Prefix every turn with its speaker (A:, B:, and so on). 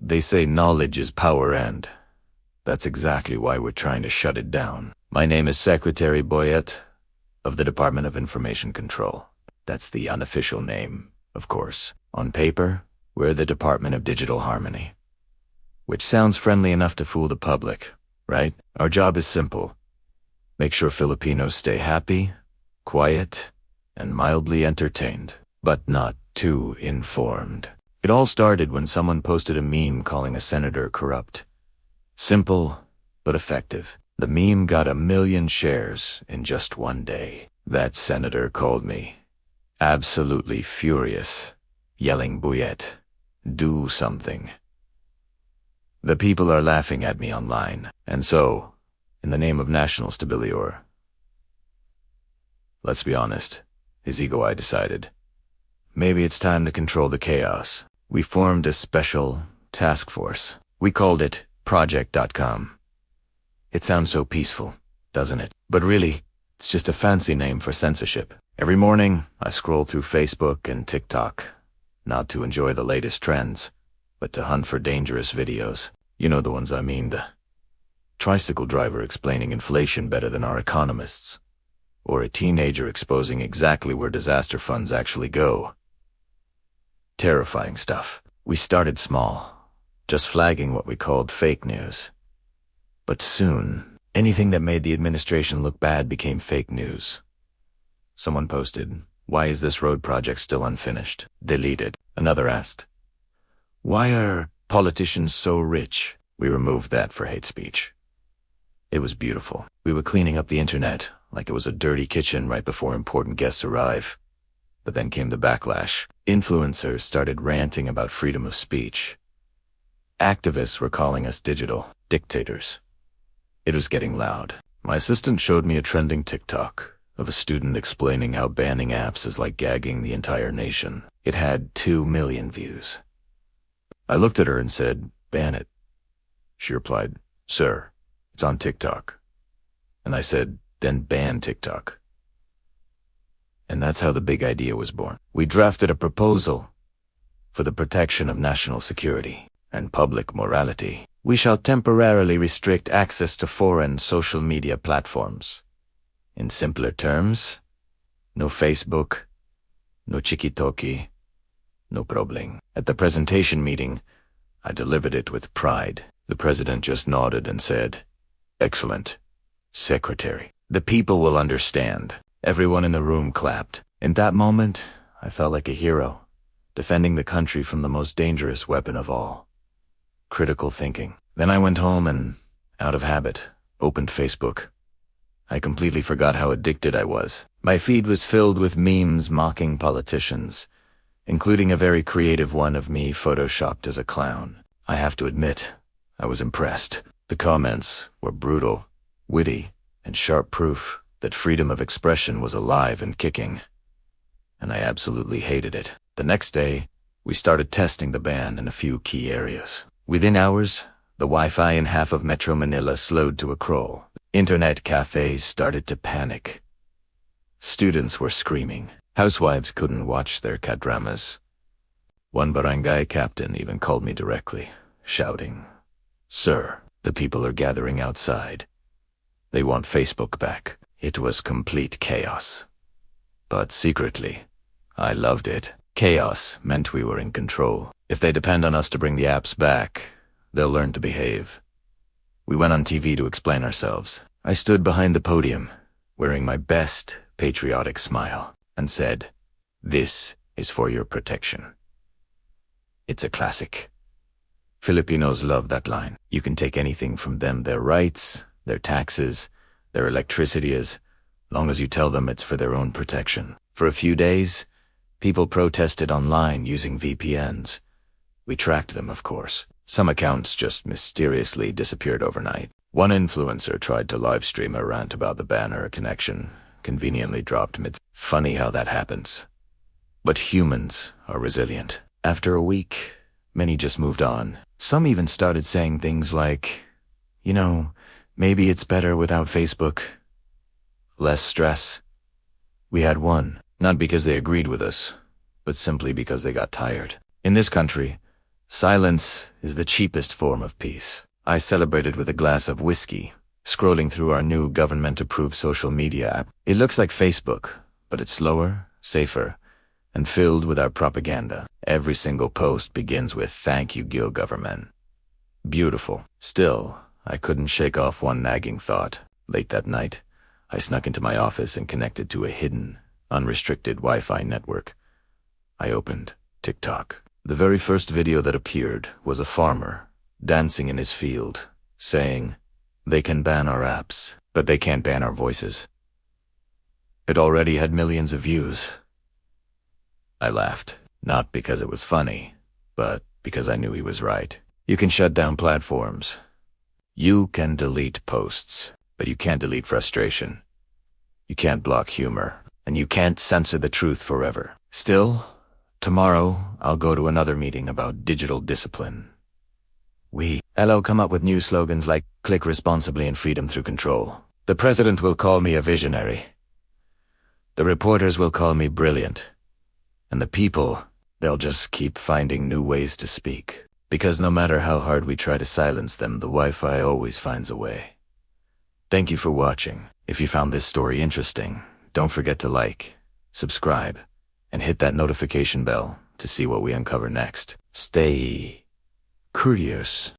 A: They say knowledge is power, and that's exactly why we're trying to shut it down. My name is Secretary Boyet of the Department of Information Control. That's the unofficial name, of course. On paper, we're the Department of Digital Harmony, which sounds friendly enough to fool the public, right? Our job is simple. Make sure Filipinos stay happy, quiet, and mildly entertained, but not too informed. It all started when someone posted a meme calling a senator corrupt. Simple, but effective. The meme got 1 million shares in just one day. That senator called me absolutely furious, yelling, "Boyet, do something." The people are laughing at me online, and so, in the name of national stability, or let's be honest, his ego, I decided, maybe it's time to control the chaos. We formed a special task force. We called it Project.com. It sounds so peaceful, doesn't it? But really, it's just a fancy name for censorship. Every morning, I scroll through Facebook and TikTok, not to enjoy the latest trends, but to hunt for dangerous videos. You know the ones I mean, the tricycle driver explaining inflation better than our economists, or a teenager exposing exactly where disaster funds actually go. Terrifying stuff. We started small, just flagging what we called fake news. But soon, anything that made the administration look bad became fake news. Someone posted, "Why is this road project still unfinished?" Deleted. Another asked, "Why are politicians so rich?" We removed that for hate speech. It was beautiful. We were cleaning up the internet like it was a dirty kitchen right before important guests arrive. But then came the backlash. Influencers started ranting about freedom of speech. Activists were calling us digital dictators. It was getting loud. My assistant showed me a trending TikTok of a student explaining how banning apps is like gagging the entire nation. It had 2 million views. I looked at her and said, "Ban it." She replied, "Sir, it's on TikTok." And I said, "Then ban TikTok." And that's how the big idea was born. We drafted a proposal for the protection of national security and public morality. We shall temporarily restrict access to foreign social media platforms. In simpler terms, no Facebook, no Chikitoki, no problem. At the presentation meeting, I delivered it with pride. The president just nodded and said, "Excellent, Secretary. The people will understand." Everyone in the room clapped. In that moment, I felt like a hero, defending the country from the most dangerous weapon of all, critical thinking. Then I went home and, out of habit, opened Facebook. I completely forgot how addicted I was. My feed was filled with memes mocking politicians, including a very creative one of me photoshopped as a clown. I have to admit, I was impressed. The comments were brutal, witty, and sharp proof that freedom of expression was alive and kicking. And I absolutely hated it. The next day, we started testing the ban in a few key areas. Within hours, the Wi-Fi in half of Metro Manila slowed to a crawl. Internet cafes started to panic. Students were screaming. Housewives couldn't watch their K-dramas. One barangay captain even called me directly, shouting, "Sir, the people are gathering outside. They want Facebook back." It was complete chaos. But secretly, I loved it. Chaos meant we were in control. If they depend on us to bring the apps back, they'll learn to behave. We went on TV to explain ourselves. I stood behind the podium, wearing my best patriotic smile, and said, "This is for your protection." It's a classic. Filipinos love that line. You can take anything from them, their rights, their taxes, their electricity, as long as you tell them it's for their own protection. For a few days, people protested online using VPNs. We tracked them, of course. Some accounts just mysteriously disappeared overnight. One influencer tried to live stream a rant about the banner connection, conveniently dropped mid. Funny how that happens. But humans are resilient. After a week, many just moved on. Some even started saying things like, maybe it's better without Facebook. Less stress. We had one, not because they agreed with us, but simply because they got tired. In this country, Silence is the cheapest form of peace. I celebrated with a glass of whiskey, scrolling through our new government-approved social media app. It looks like Facebook, but it's slower, safer, and filled with our propaganda. Every single post begins with "Thank you, Gil government." Beautiful. Still, I couldn't shake off one nagging thought. Late that night, I snuck into my office and connected to a hidden, unrestricted Wi-Fi network. I opened TikTok. The very first video that appeared was a farmer dancing in his field, saying, "They can ban our apps, but they can't ban our voices." It already had millions of views. I laughed, not because it was funny, but because I knew he was right. You can shut down platforms. You can delete posts, but you can't delete frustration. You can't block humor, and you can't censor the truth forever. Still, tomorrow I'll go to another meeting about digital discipline. I'll come up with new slogans like "Click responsibly and freedom through control." The president will call me a visionary. The reporters will call me brilliant. And the people, they'll just keep finding new ways to speak. Because no matter how hard we try to silence them, the Wi-Fi always finds a way. Thank you for watching. If you found this story interesting, don't forget to like, subscribe, and hit that notification bell to see what we uncover next. Stay curious.